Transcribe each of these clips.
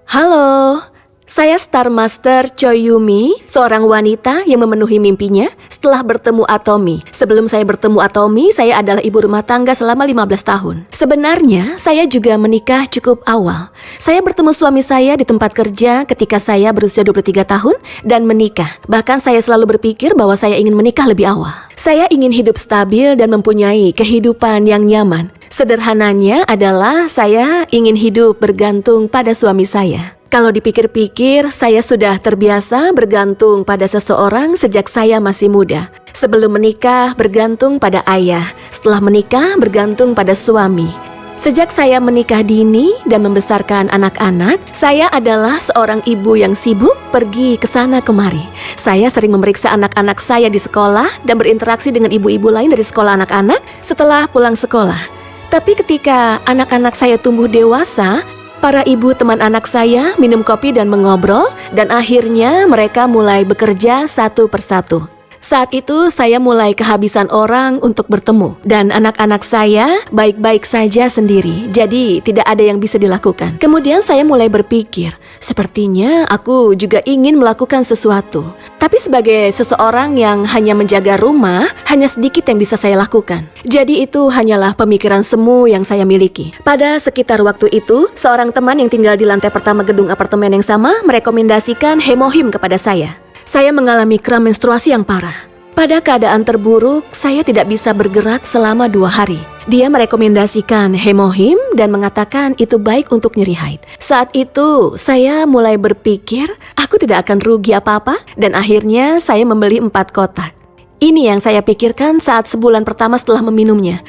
Halo, saya Star Master Choi Yumi, seorang wanita yang memenuhi mimpinya setelah bertemu Atomi. Sebelum saya bertemu Atomi, saya adalah ibu rumah tangga selama 15 tahun. Sebenarnya, saya juga menikah cukup awal. Saya bertemu suami saya di tempat kerja ketika saya berusia 23 tahun dan menikah. Bahkan saya selalu berpikir bahwa saya ingin menikah lebih awal. Saya ingin hidup stabil dan mempunyai kehidupan yang nyaman. Sederhananya adalah saya ingin hidup bergantung pada suami saya. Kalau dipikir-pikir, saya sudah terbiasa bergantung pada seseorang sejak saya masih muda. Sebelum menikah, bergantung pada ayah. Setelah menikah, bergantung pada suami. Sejak saya menikah dini dan membesarkan anak-anak, saya adalah seorang ibu yang sibuk pergi ke sana kemari. Saya sering memeriksa anak-anak saya di sekolah dan berinteraksi dengan ibu-ibu lain dari sekolah anak-anak setelah pulang sekolah. Tapi ketika anak-anak saya tumbuh dewasa, para ibu teman anak saya minum kopi dan mengobrol, dan akhirnya mereka mulai bekerja satu persatu. Saat itu saya mulai kehabisan orang untuk bertemu, dan anak-anak saya baik-baik saja sendiri, jadi tidak ada yang bisa dilakukan. Kemudian saya mulai berpikir, sepertinya aku juga ingin melakukan sesuatu. Tapi sebagai seseorang yang hanya menjaga rumah, hanya sedikit yang bisa saya lakukan. Jadi itu hanyalah pemikiran semu yang saya miliki. Pada sekitar waktu itu, seorang teman yang tinggal di lantai pertama gedung apartemen yang sama merekomendasikan Hemohim kepada saya. Saya mengalami kram menstruasi yang parah. Pada keadaan terburuk, saya tidak bisa bergerak selama 2 hari. Dia merekomendasikan Hemohim dan mengatakan itu baik untuk nyeri haid. Saat itu, saya mulai berpikir, aku tidak akan rugi apa-apa, dan akhirnya saya membeli 4 kotak. Ini yang saya pikirkan saat sebulan pertama setelah meminumnya.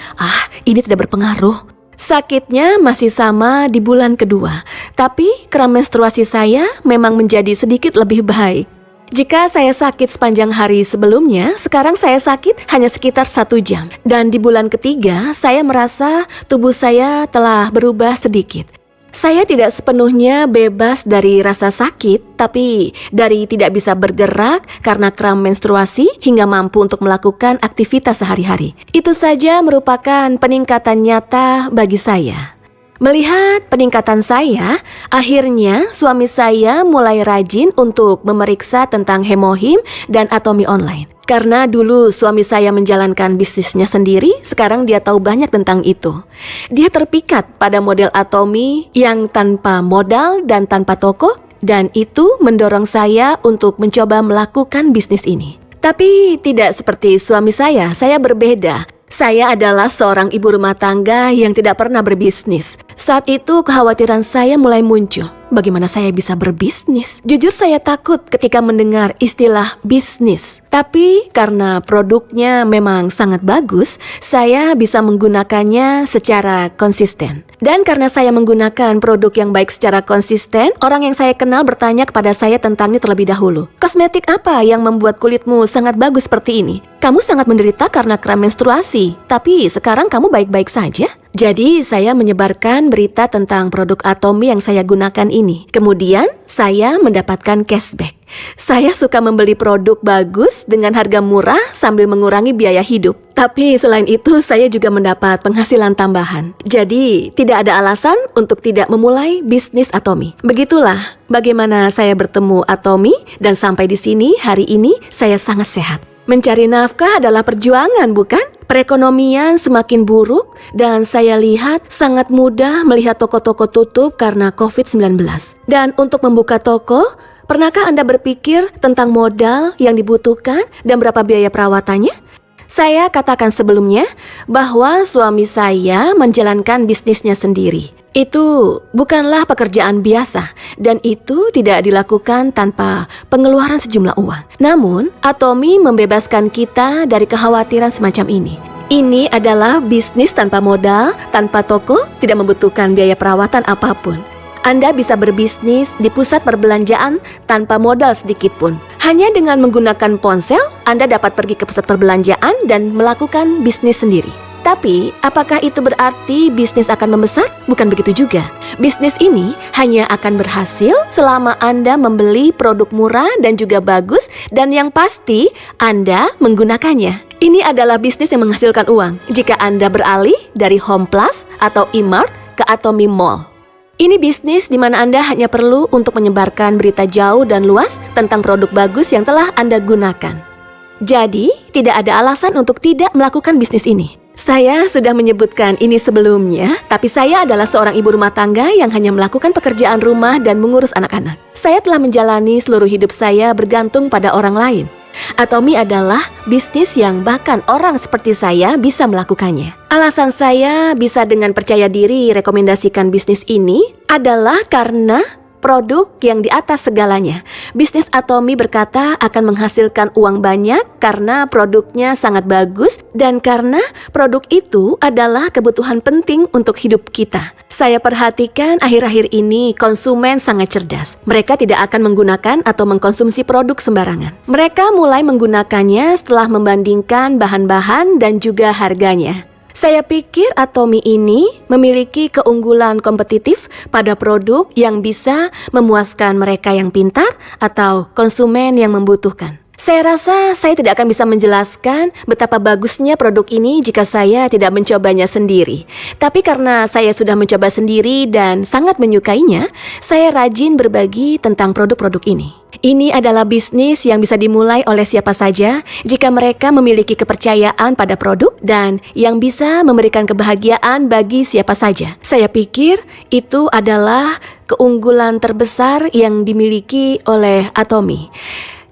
Ini tidak berpengaruh. Sakitnya masih sama di bulan kedua, tapi kram menstruasi saya memang menjadi sedikit lebih baik. Jika saya sakit sepanjang hari sebelumnya, sekarang saya sakit hanya sekitar 1 jam. Dan di bulan ketiga, saya merasa tubuh saya telah berubah sedikit. Saya tidak sepenuhnya bebas dari rasa sakit, tapi dari tidak bisa bergerak karena kram menstruasi hingga mampu untuk melakukan aktivitas sehari-hari. Itu saja merupakan peningkatan nyata bagi saya. Melihat peningkatan saya, akhirnya suami saya mulai rajin untuk memeriksa tentang Hemohim dan Atomi online. Karena dulu suami saya menjalankan bisnisnya sendiri, sekarang dia tahu banyak tentang itu. Dia terpikat pada model Atomi yang tanpa modal dan tanpa toko, dan itu mendorong saya untuk mencoba melakukan bisnis ini. Tapi tidak seperti suami saya berbeda. Saya adalah seorang ibu rumah tangga yang tidak pernah berbisnis. Saat itu kekhawatiran saya mulai muncul. Bagaimana saya bisa berbisnis? Jujur saya takut ketika mendengar istilah bisnis. Tapi karena produknya memang sangat bagus, saya bisa menggunakannya secara konsisten. Dan karena saya menggunakan produk yang baik secara konsisten, orang yang saya kenal bertanya kepada saya tentangnya terlebih dahulu. Kosmetik apa yang membuat kulitmu sangat bagus seperti ini? Kamu sangat menderita karena kram menstruasi, tapi sekarang kamu baik-baik saja? Jadi saya menyebarkan berita tentang produk Atomi yang saya gunakan ini. Kemudian saya mendapatkan cashback. Saya suka membeli produk bagus dengan harga murah sambil mengurangi biaya hidup. Tapi selain itu saya juga mendapat penghasilan tambahan. Jadi tidak ada alasan untuk tidak memulai bisnis Atomi. Begitulah bagaimana saya bertemu Atomi, dan sampai di sini hari ini saya sangat sehat. Mencari nafkah adalah perjuangan, bukan? Perekonomian semakin buruk dan saya lihat sangat mudah melihat toko-toko tutup karena COVID-19. Dan untuk membuka toko, pernahkah Anda berpikir tentang modal yang dibutuhkan dan berapa biaya perawatannya? Saya katakan sebelumnya bahwa suami saya menjalankan bisnisnya sendiri. Itu bukanlah pekerjaan biasa dan itu tidak dilakukan tanpa pengeluaran sejumlah uang. Namun, Atomi membebaskan kita dari kekhawatiran semacam ini. Ini adalah bisnis tanpa modal, tanpa toko, tidak membutuhkan biaya perawatan apapun. Anda bisa berbisnis di pusat perbelanjaan tanpa modal sedikit pun. Hanya dengan menggunakan ponsel, Anda dapat pergi ke pusat perbelanjaan dan melakukan bisnis sendiri. Tapi, apakah itu berarti bisnis akan membesar? Bukan begitu juga. Bisnis ini hanya akan berhasil selama Anda membeli produk murah dan juga bagus, dan yang pasti Anda menggunakannya. Ini adalah bisnis yang menghasilkan uang jika Anda beralih dari Home Plus atau E-Mart ke Atomi Mall. Ini bisnis di mana Anda hanya perlu untuk menyebarkan berita jauh dan luas tentang produk bagus yang telah Anda gunakan. Jadi, tidak ada alasan untuk tidak melakukan bisnis ini. Saya sudah menyebutkan ini sebelumnya, tapi saya adalah seorang ibu rumah tangga yang hanya melakukan pekerjaan rumah dan mengurus anak-anak. Saya telah menjalani seluruh hidup saya bergantung pada orang lain. Atomy adalah bisnis yang bahkan orang seperti saya bisa melakukannya. Alasan saya bisa dengan percaya diri rekomendasikan bisnis ini adalah karena produk yang di atas segalanya. Bisnis Atomy berkata akan menghasilkan uang banyak karena produknya sangat bagus dan karena produk itu adalah kebutuhan penting untuk hidup kita. Saya perhatikan akhir-akhir ini konsumen sangat cerdas. Mereka tidak akan menggunakan atau mengkonsumsi produk sembarangan. Mereka mulai menggunakannya setelah membandingkan bahan-bahan dan juga harganya. Saya pikir Atomy ini memiliki keunggulan kompetitif pada produk yang bisa memuaskan mereka yang pintar atau konsumen yang membutuhkan. Saya rasa saya tidak akan bisa menjelaskan betapa bagusnya produk ini jika saya tidak mencobanya sendiri. Tapi karena saya sudah mencoba sendiri dan sangat menyukainya, saya rajin berbagi tentang produk-produk ini. Ini adalah bisnis yang bisa dimulai oleh siapa saja jika mereka memiliki kepercayaan pada produk dan yang bisa memberikan kebahagiaan bagi siapa saja. Saya pikir itu adalah keunggulan terbesar yang dimiliki oleh Atomy.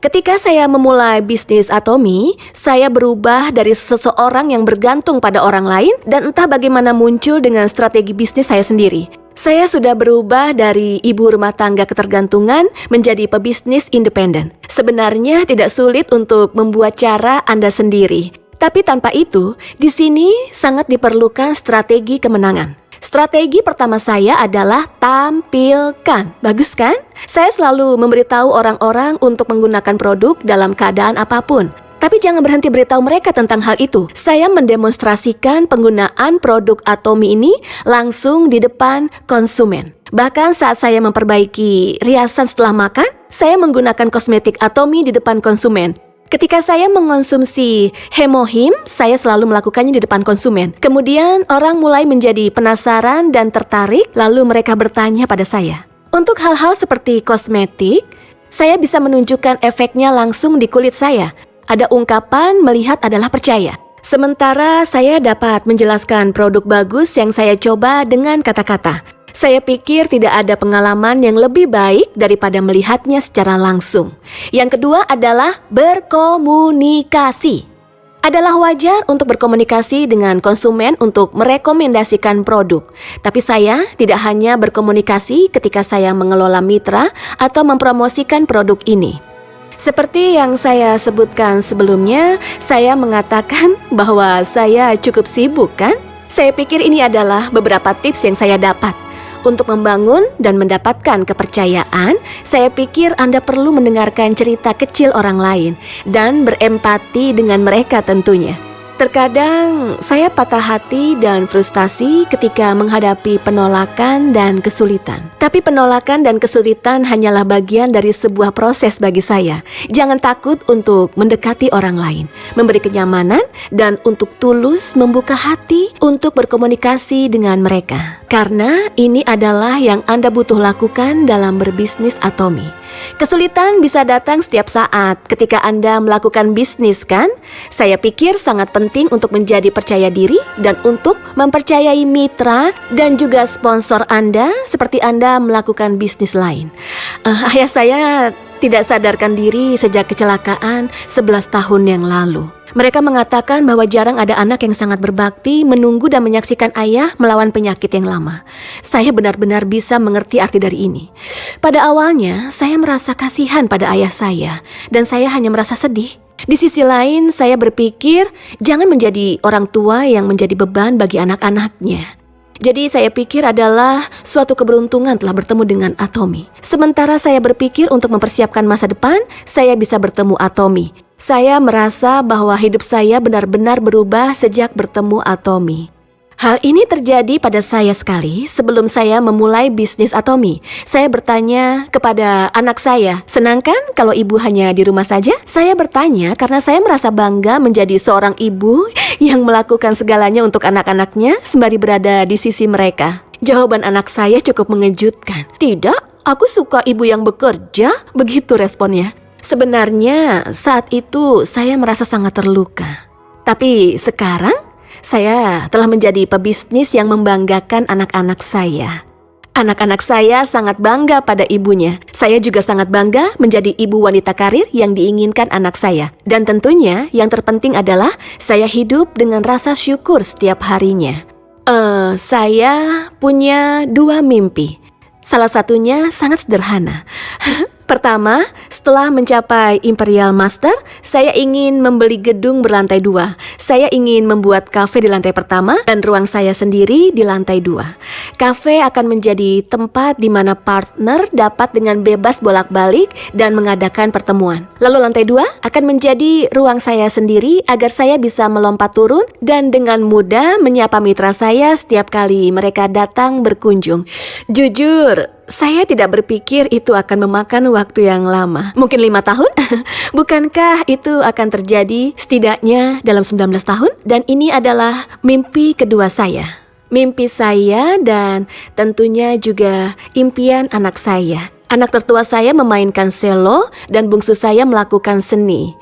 Ketika saya memulai bisnis Atomy, saya berubah dari seseorang yang bergantung pada orang lain dan entah bagaimana muncul dengan strategi bisnis saya sendiri. Saya sudah berubah dari ibu rumah tangga ketergantungan menjadi pebisnis independen. Sebenarnya tidak sulit untuk membuat cara Anda sendiri. Tapi tanpa itu, di sini sangat diperlukan strategi kemenangan. Strategi pertama saya adalah tampilkan. Bagus kan? Saya selalu memberitahu orang-orang untuk menggunakan produk dalam keadaan apapun. Tapi jangan berhenti beritahu mereka tentang hal itu. Saya mendemonstrasikan penggunaan produk Atomy ini langsung di depan konsumen. Bahkan saat saya memperbaiki riasan setelah makan, saya menggunakan kosmetik Atomy di depan konsumen. Ketika saya mengonsumsi Hemohim, saya selalu melakukannya di depan konsumen. Kemudian orang mulai menjadi penasaran dan tertarik, lalu mereka bertanya pada saya. Untuk hal-hal seperti kosmetik, saya bisa menunjukkan efeknya langsung di kulit saya. Ada ungkapan melihat adalah percaya. Sementara saya dapat menjelaskan produk bagus yang saya coba dengan kata-kata. Saya pikir tidak ada pengalaman yang lebih baik daripada melihatnya secara langsung. Yang kedua adalah berkomunikasi. Adalah wajar untuk berkomunikasi dengan konsumen untuk merekomendasikan produk. Tapi saya tidak hanya berkomunikasi ketika saya mengelola mitra atau mempromosikan produk ini. Seperti yang saya sebutkan sebelumnya, saya mengatakan bahwa saya cukup sibuk kan? Saya pikir ini adalah beberapa tips yang saya dapat. Untuk membangun dan mendapatkan kepercayaan, saya pikir Anda perlu mendengarkan cerita kecil orang lain dan berempati dengan mereka tentunya. Terkadang saya patah hati dan frustasi ketika menghadapi penolakan dan kesulitan. Tapi penolakan dan kesulitan hanyalah bagian dari sebuah proses bagi saya. Jangan takut untuk mendekati orang lain, memberi kenyamanan, dan untuk tulus membuka hati untuk berkomunikasi dengan mereka. Karena ini adalah yang Anda butuh lakukan dalam berbisnis Atomy. Kesulitan bisa datang setiap saat ketika Anda melakukan bisnis kan? Saya pikir sangat penting untuk menjadi percaya diri dan untuk mempercayai mitra dan juga sponsor Anda seperti Anda melakukan bisnis lain. Ayah saya tidak sadarkan diri sejak kecelakaan 11 tahun yang lalu. Mereka mengatakan bahwa jarang ada anak yang sangat berbakti menunggu dan menyaksikan ayah melawan penyakit yang lama. Saya benar-benar bisa mengerti arti dari ini. Pada awalnya, saya merasa kasihan pada ayah saya, dan saya hanya merasa sedih. Di sisi lain, saya berpikir jangan menjadi orang tua yang menjadi beban bagi anak-anaknya. Jadi saya pikir adalah suatu keberuntungan telah bertemu dengan Atomy. Sementara saya berpikir untuk mempersiapkan masa depan, saya bisa bertemu Atomy. Saya merasa bahwa hidup saya benar-benar berubah sejak bertemu Atomy. Hal ini terjadi pada saya sekali sebelum saya memulai bisnis Atomy. Saya bertanya kepada anak saya, "Senang kan kalau ibu hanya di rumah saja?" Saya bertanya karena saya merasa bangga menjadi seorang ibu yang melakukan segalanya untuk anak-anaknya sembari berada di sisi mereka. Jawaban anak saya cukup mengejutkan. Tidak, aku suka ibu yang bekerja, begitu responnya. Sebenarnya saat itu saya merasa sangat terluka. Tapi sekarang saya telah menjadi pebisnis yang membanggakan anak-anak saya. Anak-anak saya sangat bangga pada ibunya. Saya juga sangat bangga menjadi ibu wanita karir yang diinginkan anak saya. Dan tentunya yang terpenting adalah saya hidup dengan rasa syukur setiap harinya. Saya punya 2 mimpi. Salah satunya sangat sederhana. Pertama, setelah mencapai Imperial Master, saya ingin membeli gedung berlantai 2. Saya ingin membuat kafe di lantai pertama dan ruang saya sendiri di lantai 2. Kafe akan menjadi tempat di mana partner dapat dengan bebas bolak-balik dan mengadakan pertemuan. Lalu lantai 2 akan menjadi ruang saya sendiri agar saya bisa melompat turun dan dengan mudah menyapa mitra saya setiap kali mereka datang berkunjung. Jujur, saya tidak berpikir itu akan memakan waktu yang lama. Mungkin 5 tahun? Bukankah itu akan terjadi setidaknya dalam 19 tahun? Dan ini adalah mimpi kedua saya. Mimpi saya dan tentunya juga impian anak saya. Anak tertua saya memainkan selo dan bungsu saya melakukan seni.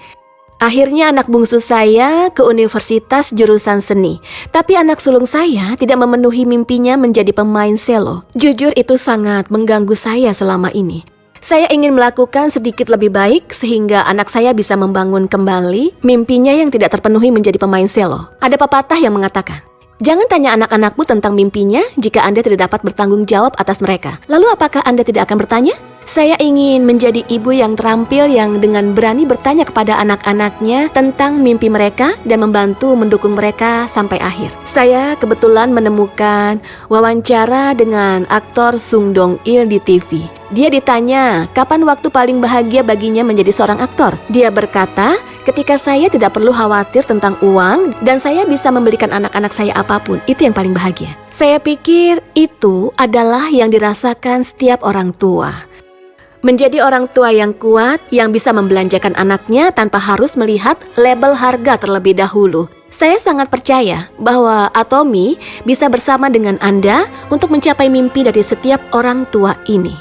Akhirnya anak bungsu saya ke universitas jurusan seni. Tapi anak sulung saya tidak memenuhi mimpinya menjadi pemain selo. Jujur itu sangat mengganggu saya selama ini. Saya ingin melakukan sedikit lebih baik sehingga anak saya bisa membangun kembali mimpinya yang tidak terpenuhi menjadi pemain selo. Ada pepatah yang mengatakan, jangan tanya anak-anakmu tentang mimpinya jika Anda tidak dapat bertanggung jawab atas mereka. Lalu apakah Anda tidak akan bertanya? Saya ingin menjadi ibu yang terampil yang dengan berani bertanya kepada anak-anaknya tentang mimpi mereka dan membantu mendukung mereka sampai akhir. Saya kebetulan menemukan wawancara dengan aktor Sung Dong Il di TV. Dia ditanya, kapan waktu paling bahagia baginya menjadi seorang aktor? Dia berkata, ketika saya tidak perlu khawatir tentang uang dan saya bisa membelikan anak-anak saya apapun, itu yang paling bahagia. Saya pikir itu adalah yang dirasakan setiap orang tua. Menjadi orang tua yang kuat, yang bisa membelanjakan anaknya tanpa harus melihat label harga terlebih dahulu. Saya sangat percaya bahwa Atomy bisa bersama dengan Anda untuk mencapai mimpi dari setiap orang tua ini.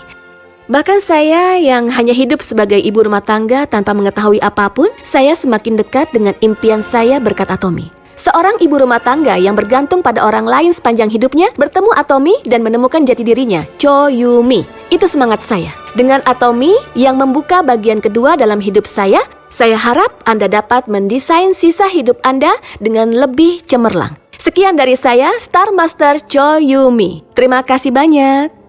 Bahkan saya yang hanya hidup sebagai ibu rumah tangga tanpa mengetahui apapun, saya semakin dekat dengan impian saya berkat Atomy. Seorang ibu rumah tangga yang bergantung pada orang lain sepanjang hidupnya bertemu Atomy dan menemukan jati dirinya, Cho Yumi. Itu semangat saya. Dengan Atomy yang membuka bagian kedua dalam hidup saya harap Anda dapat mendesain sisa hidup Anda dengan lebih cemerlang. Sekian dari saya, Star Master Cho Yumi. Terima kasih banyak.